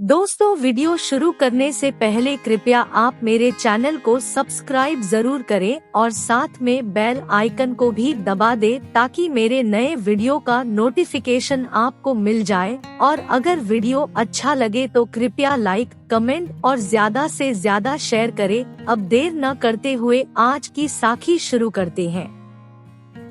दोस्तों, वीडियो शुरू करने से पहले कृपया आप मेरे चैनल को सब्सक्राइब जरूर करें और साथ में बेल आइकन को भी दबा दें ताकि मेरे नए वीडियो का नोटिफिकेशन आपको मिल जाए। और अगर वीडियो अच्छा लगे तो कृपया लाइक, कमेंट और ज्यादा से ज्यादा शेयर करें। अब देर न करते हुए आज की साखी शुरू करते हैं।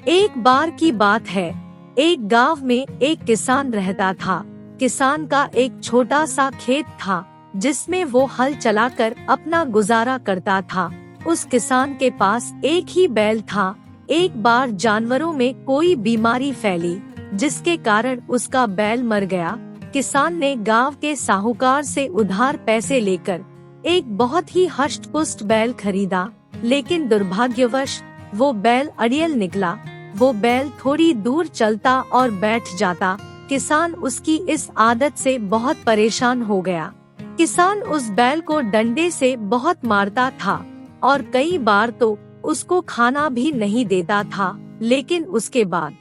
एक बार की बात है, एक गांव में एक किसान रहता था। किसान का एक छोटा सा खेत था जिसमें वो हल चलाकर अपना गुजारा करता था। उस किसान के पास एक ही बैल था। एक बार जानवरों में कोई बीमारी फैली जिसके कारण उसका बैल मर गया। किसान ने गांव के साहूकार से उधार पैसे लेकर एक बहुत ही हष्ट-पुष्ट बैल खरीदा, लेकिन दुर्भाग्यवश वो बैल अड़ियल निकला। वो बैल थोड़ी दूर चलता और बैठ जाता। किसान उसकी इस आदत से बहुत परेशान हो गया। किसान उस बैल को डंडे से बहुत मारता था और कई बार तो उसको खाना भी नहीं देता था, लेकिन उसके बाद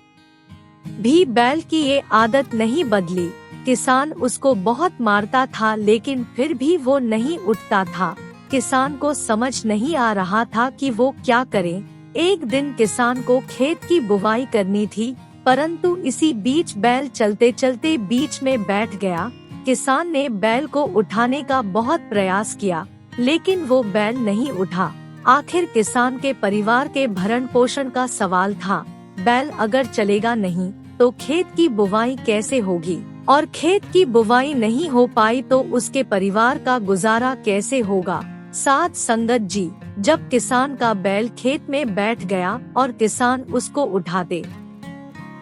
भी बैल की ये आदत नहीं बदली। किसान उसको बहुत मारता था लेकिन फिर भी वो नहीं उठता था। किसान को समझ नहीं आ रहा था कि वो क्या करे। एक दिन किसान को खेत की बुवाई करनी थी, परंतु इसी बीच बैल चलते चलते बीच में बैठ गया। किसान ने बैल को उठाने का बहुत प्रयास किया, लेकिन वो बैल नहीं उठा। आखिर किसान के परिवार के भरण पोषण का सवाल था। बैल अगर चलेगा नहीं तो खेत की बुवाई कैसे होगी, और खेत की बुवाई नहीं हो पाई तो उसके परिवार का गुजारा कैसे होगा। साथ संगत जी, जब किसान का बैल खेत में बैठ गया और किसान उसको उठाते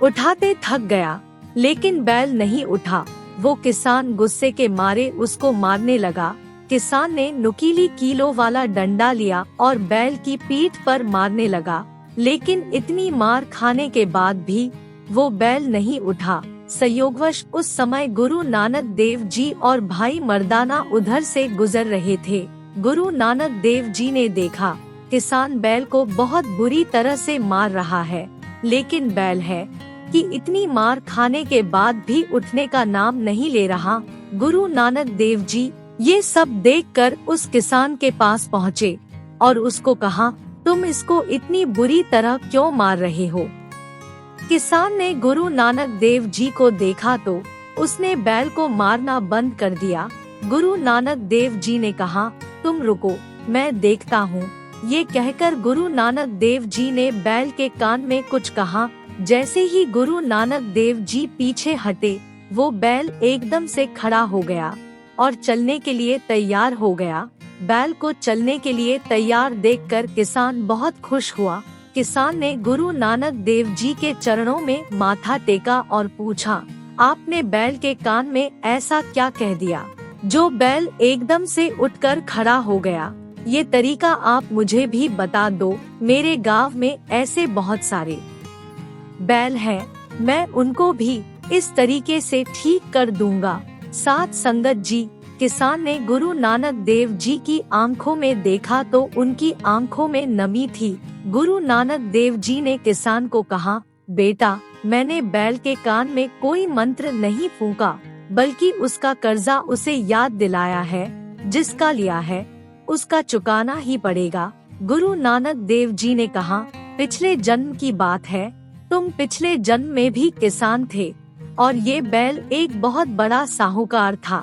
थक गया, लेकिन बैल नहीं उठा। वो किसान गुस्से के मारे उसको मारने लगा। किसान ने नुकीली कीलों वाला डंडा लिया और बैल की पीठ पर मारने लगा, लेकिन इतनी मार खाने के बाद भी वो बैल नहीं उठा। संयोगवश उस समय गुरु नानक देव जी और भाई मर्दाना उधर से गुजर रहे थे। गुरु नानक देव जी ने देखा किसान बैल को बहुत बुरी तरह से मार रहा है, लेकिन बैल है कि इतनी मार खाने के बाद भी उठने का नाम नहीं ले रहा। गुरु नानक देव जी ये सब देखकर उस किसान के पास पहुँचे और उसको कहा, तुम इसको इतनी बुरी तरह क्यों मार रहे हो। किसान ने गुरु नानक देव जी को देखा तो उसने बैल को मारना बंद कर दिया। गुरु नानक देव जी ने कहा, तुम रुको, मैं देखता हूँ। ये कहकर गुरु नानक देव जी ने बैल के कान में कुछ कहा। जैसे ही गुरु नानक देव जी पीछे हटे, वो बैल एकदम से खड़ा हो गया और चलने के लिए तैयार हो गया। बैल को चलने के लिए तैयार देखकर किसान बहुत खुश हुआ। किसान ने गुरु नानक देव जी के चरणों में माथा टेका और पूछा, आपने बैल के कान में ऐसा क्या कह दिया जो बैल एकदम से उठकर खड़ा हो गया। ये तरीका आप मुझे भी बता दो। मेरे गांव में ऐसे बहुत सारे बैल हैं, मैं उनको भी इस तरीके से ठीक कर दूंगा। साथ संगत जी, किसान ने गुरु नानक देव जी की आंखों में देखा तो उनकी आंखों में नमी थी। गुरु नानक देव जी ने किसान को कहा, बेटा, मैंने बैल के कान में कोई मंत्र नहीं फूंका, बल्कि उसका कर्जा उसे याद दिलाया है। जिसका लिया है उसका चुकाना ही पड़ेगा। गुरु नानक देव जी ने कहा, पिछले जन्म की बात है, तुम पिछले जन्म में भी किसान थे और ये बैल एक बहुत बड़ा साहूकार था।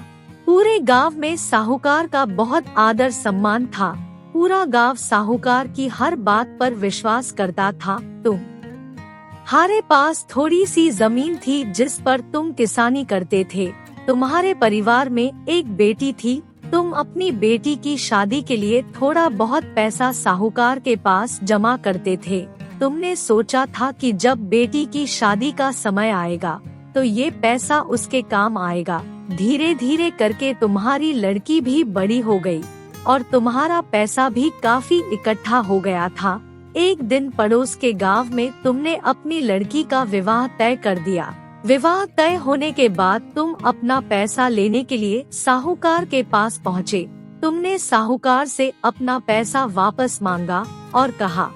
पूरे गांव में साहूकार का बहुत आदर सम्मान था। पूरा गांव साहूकार की हर बात पर विश्वास करता था। तुम्हारे पास थोड़ी सी जमीन थी जिस पर तुम किसानी करते थे। तुम्हारे परिवार में एक बेटी थी। तुम अपनी बेटी की शादी के लिए थोड़ा बहुत पैसा साहूकार के पास जमा करते थे। तुमने सोचा था कि जब बेटी की शादी का समय आएगा तो ये पैसा उसके काम आएगा। धीरे धीरे करके तुम्हारी लड़की भी बड़ी हो गई और तुम्हारा पैसा भी काफी इकट्ठा हो गया था। एक दिन पड़ोस के गांव में तुमने अपनी लड़की का विवाह तय कर दिया। विवाह तय होने के बाद तुम अपना पैसा लेने के लिए साहूकार के पास पहुँचे। तुमने साहूकार से अपना पैसा वापस मांगा और कहा,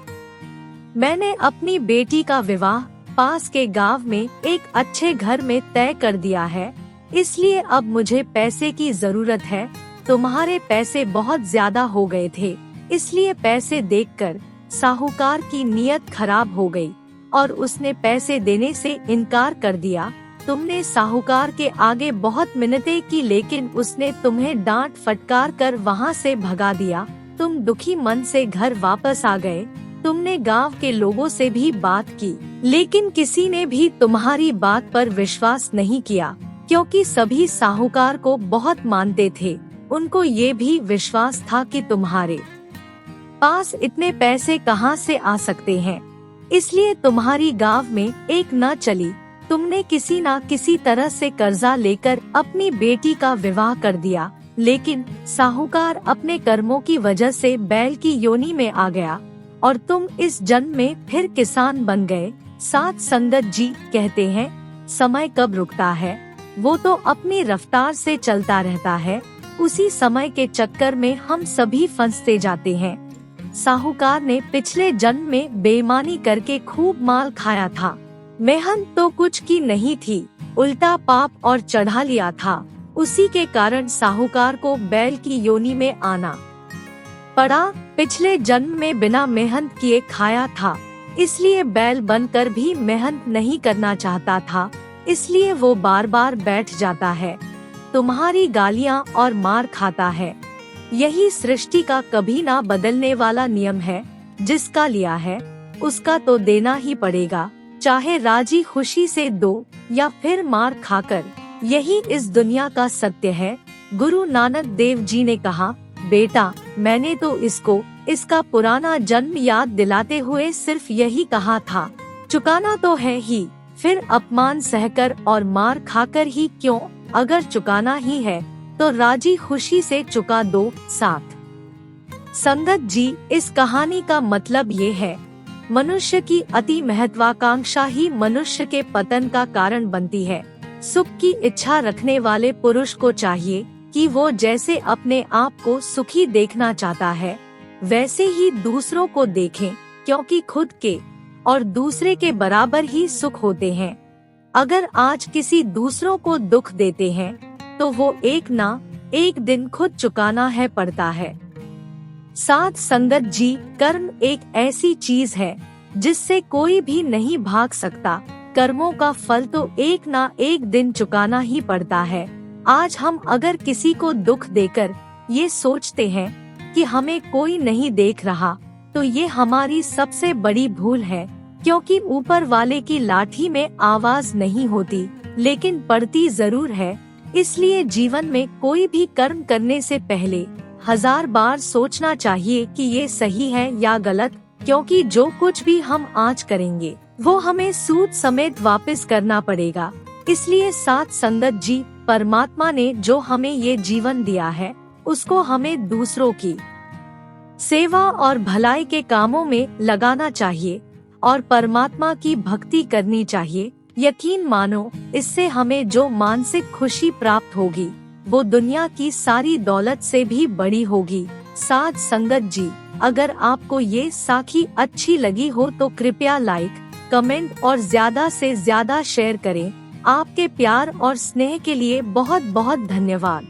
मैंने अपनी बेटी का विवाह पास के गांव में एक अच्छे घर में तय कर दिया है। इसलिए अब मुझे पैसे की जरूरत है। तुम्हारे पैसे बहुत ज्यादा हो गए थे, इसलिए पैसे देखकर साहूकार की नीयत खराब हो गई और उसने पैसे देने से इनकार कर दिया। तुमने साहूकार के आगे बहुत मिन्नतें की, लेकिन उसने तुम्हें डांट फटकार कर वहाँ से भगा दिया। तुम दुखी मन से घर वापस आ गए। तुमने गांव के लोगों से भी बात की, लेकिन किसी ने भी तुम्हारी बात पर विश्वास नहीं किया, क्योंकि सभी साहूकार को बहुत मानते थे। उनको ये भी विश्वास था कि तुम्हारे पास इतने पैसे कहाँ से आ सकते हैं, इसलिए तुम्हारी गांव में एक न चली। तुमने किसी न किसी तरह से कर्जा लेकर अपनी बेटी का विवाह कर दिया, लेकिन साहूकार अपने कर्मों की वजह से बैल की योनि में आ गया और तुम इस जन्म में फिर किसान बन गए। साथ संगत जी कहते हैं, समय कब रुकता है, वो तो अपनी रफ्तार से चलता रहता है। उसी समय के चक्कर में हम सभी फंसते जाते हैं। साहूकार ने पिछले जन्म में बेईमानी करके खूब माल खाया था। मेहनत तो कुछ की नहीं थी, उल्टा पाप और चढ़ा लिया था। उसी के कारण साहूकार को बैल की योनि में आना पड़ा। पिछले जन्म में बिना मेहनत किए खाया था, इसलिए बैल बनकर भी मेहनत नहीं करना चाहता था, इसलिए वो बार बार बैठ जाता है, तुम्हारी गालियाँ और मार खाता है। यही सृष्टि का कभी ना बदलने वाला नियम है। जिसका लिया है उसका तो देना ही पड़ेगा, चाहे राजी खुशी से दो या फिर मार खाकर। यही इस दुनिया का सत्य है। गुरु नानक देव जी ने कहा, बेटा मैंने तो इसको इसका पुराना जन्म याद दिलाते हुए सिर्फ यही कहा था, चुकाना तो है ही, फिर अपमान सहकर और मार खाकर ही क्यों। अगर चुकाना ही है तो राजी खुशी से चुका दो। साथ संगत जी, इस कहानी का मतलब ये है, मनुष्य की अति महत्वाकांक्षा ही मनुष्य के पतन का कारण बनती है। सुख की इच्छा रखने वाले पुरुष को चाहिए कि वो जैसे अपने आप को सुखी देखना चाहता है, वैसे ही दूसरों को देखें, क्योंकि खुद के और दूसरे के बराबर ही सुख होते हैं। अगर आज किसी दूसरों को दुख देते हैं तो वो एक ना एक दिन खुद चुकाना है पड़ता है। साथ संगत जी, कर्म एक ऐसी चीज है जिससे कोई भी नहीं भाग सकता। कर्मों का फल तो एक ना एक दिन चुकाना ही पड़ता है। आज हम अगर किसी को दुख देकर ये सोचते हैं कि हमें कोई नहीं देख रहा, तो ये हमारी सबसे बड़ी भूल है, क्योंकि ऊपर वाले की लाठी में आवाज नहीं होती, लेकिन पड़ती जरूर है। इसलिए जीवन में कोई भी कर्म करने से पहले 1000 बार सोचना चाहिए कि ये सही है या गलत, क्योंकि जो कुछ भी हम आज करेंगे वो हमें सूद समेत वापस करना पड़ेगा। इसलिए साथ संगत जी, परमात्मा ने जो हमें ये जीवन दिया है उसको हमें दूसरों की सेवा और भलाई के कामों में लगाना चाहिए और परमात्मा की भक्ति करनी चाहिए। यकीन मानो, इससे हमें जो मानसिक खुशी प्राप्त होगी वो दुनिया की सारी दौलत से भी बड़ी होगी। साथ संगत जी, अगर आपको ये साखी अच्छी लगी हो तो कृपया लाइक, कमेंट और ज्यादा से ज्यादा शेयर करें। आपके प्यार और स्नेह के लिए बहुत बहुत धन्यवाद।